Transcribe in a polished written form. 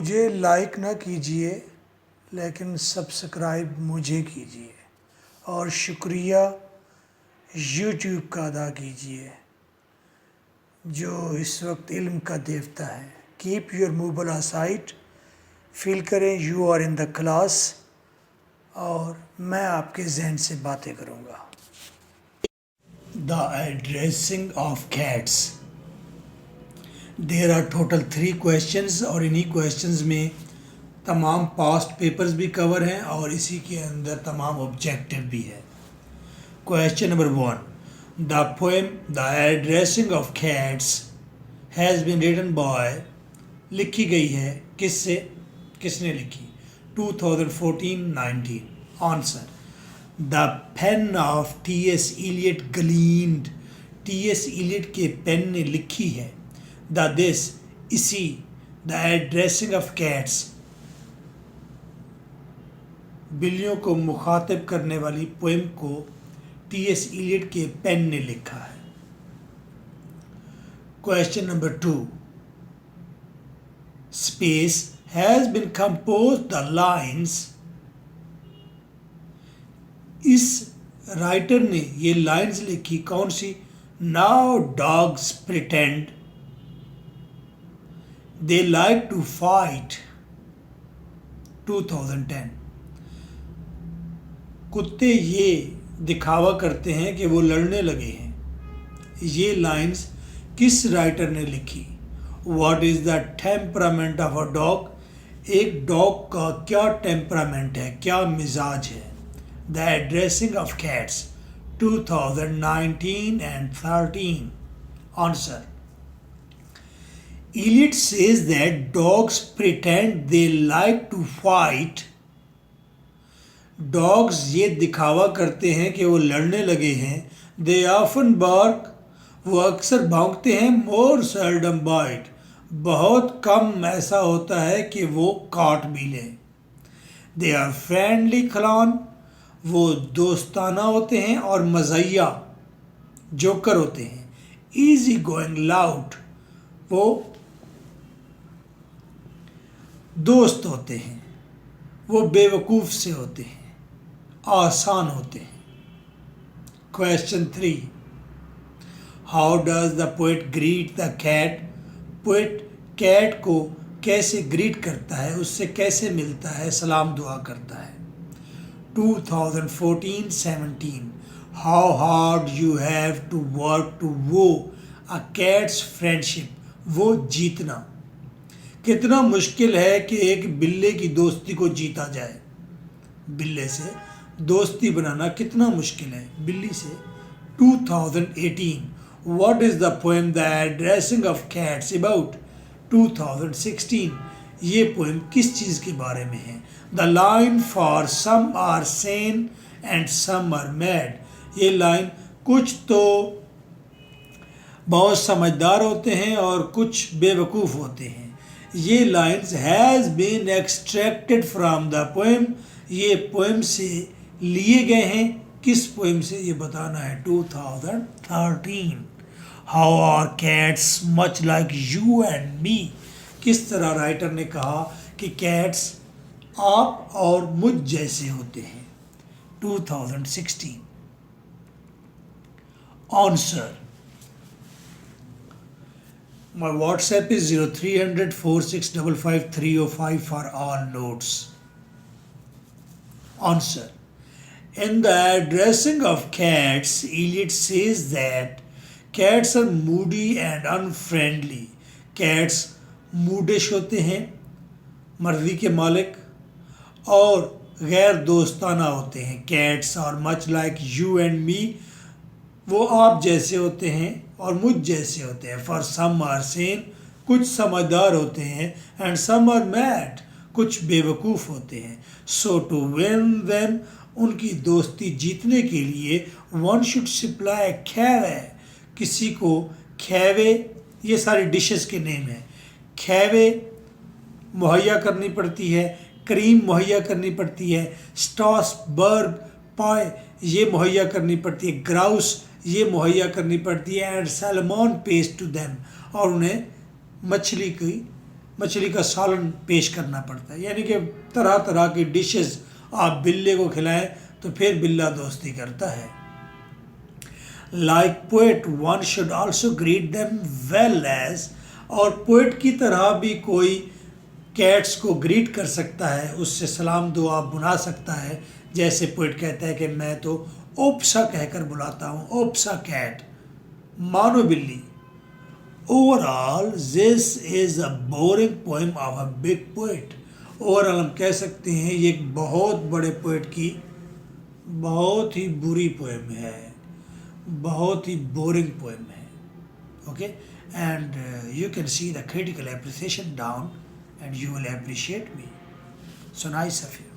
मुझे लाइक ना कीजिए लेकिन सब्सक्राइब मुझे कीजिए और शुक्रिया यूट्यूब का अदा कीजिए जो इस वक्त इल्म का देवता है। Keep your mobile aside, feel करें you are in the class और मैं आपके जहन से बातें करूँगा। The addressing of cats. There are total 3 questions और इन्हीं क्वेश्चंस में तमाम पास्ट पेपर्स भी कवर हैं और इसी के अंदर तमाम ऑब्जेक्टिव भी है। Question number 1, the poem the addressing of cats has been written by, लिखी गई है किससे, किसने लिखी? 2014-19। Answer, the pen of T S. Eliot gleaned, T S. Eliot के पेन ने लिखी है। द दिस, इसी, द एड्रेसिंग ऑफ कैट्स, बिल्लियों को मुखातिब करने वाली पोएम को टी.एस. इलियट के पेन ने लिखा है। Question number 2, space has been composed the lines, इस राइटर ने ये लाइन्स लिखी कौन सी? Now dogs pretend they like to fight, 2010। कुत्ते ये दिखावा करते हैं कि वो लड़ने लगे हैं। ये लाइन्स किस राइटर ने लिखी? What is the temperament of a dog, एक डॉग का क्या टेम्परामेंट है, क्या मिजाज है? The addressing of cats, 2019 and 13। Answer, Eliot says that dogs pretend they like to fight, dogs ये दिखावा करते हैं कि वो लड़ने लगे हैं। दे ऑफन बार्क, वो अक्सर भौंकते हैं। मोर सेल्डम बाइट, बहुत कम ऐसा होता है कि वो काट भी लें। दे आर फ्रेंडली क्लॉन, वो दोस्ताना होते हैं और मज़ाहिया जोकर होते हैं। ईजी गोइंग लाउड, वो दोस्त होते हैं। वो बेवकूफ़ से होते हैं, आसान होते हैं। Question 3, how does the poet greet the cat, poet cat को कैसे ग्रीट करता है, उससे कैसे मिलता है, सलाम दुआ करता है? 2014-17। How hard you have to work to woo a cats friendship, वो जीतना, कितना मुश्किल है कि एक बिल्ले की दोस्ती को जीता जाए। बिल्ले से दोस्ती बनाना कितना मुश्किल है बिल्ली से। 2018। What is the poem the addressing of cats about, 2016। ये पोएम किस चीज़ के बारे में है? The line for some are sane and some are mad, ये लाइन कुछ तो बहुत समझदार होते हैं और कुछ बेवकूफ़ होते हैं। ये lines has been extracted from the poem, ये पोएम से लिए गए हैं। किस पोएम से ये बताना है? 2013। How are cats much like you and me, किस तरह राइटर ने कहा कि कैट्स आप और मुझ जैसे होते हैं। 2016। Answer, my WhatsApp is 0300 4655 305 for all notes. Answer, in the addressing of cats, Eliot says that cats are moody and unfriendly. Cats मूडिश होते हैं, मर्जी के मालिक, और गैर दोस्ताना होते हैं। Cats are much like you and me, वो आप जैसे होते हैं और मुझ जैसे होते हैं। फॉर सम आर सेन, कुछ समझदार होते हैं। एंड सम आर मैड, कुछ बेवकूफ़ होते हैं। सो टू विन देम, उनकी दोस्ती जीतने के लिए वन शुड सप्लाई खैवे, किसी को खैवे, ये सारी डिशेस के नेम हैं। खैवे मुहैया करनी पड़ती है, क्रीम मुहैया करनी पड़ती है, स्ट्रासबर्ग पाए ये मुहैया करनी पड़ती है, ग्राउस ये मुहैया करनी पड़ती है। And salmon paste to them, और उन्हें मछली का सालन पेश करना पड़ता है, यानी कि तरह तरह की डिशेस आप बिल्ले को खिलाएं तो फिर बिल्ला दोस्ती करता है. Like poet one should also greet them well as, और पोएट की तरह भी कोई कैट्स को ग्रीट कर सकता है, उससे सलाम दुआ बुला सकता है. जैसे पोएट कहता है कि मैं तो ओप्सा कहकर बुलाता हूँ, ओप्सा कैट, मानो बिल्ली. Overall this is a boring poem of a big poet. Overall हम कह सकते हैं ये एक बहुत बड़े पोएट की बहुत ही बुरी पोएम है, बहुत ही बोरिंग पोएम है. Okay, and you can see the critical appreciation down and you will appreciate me. So nice of you.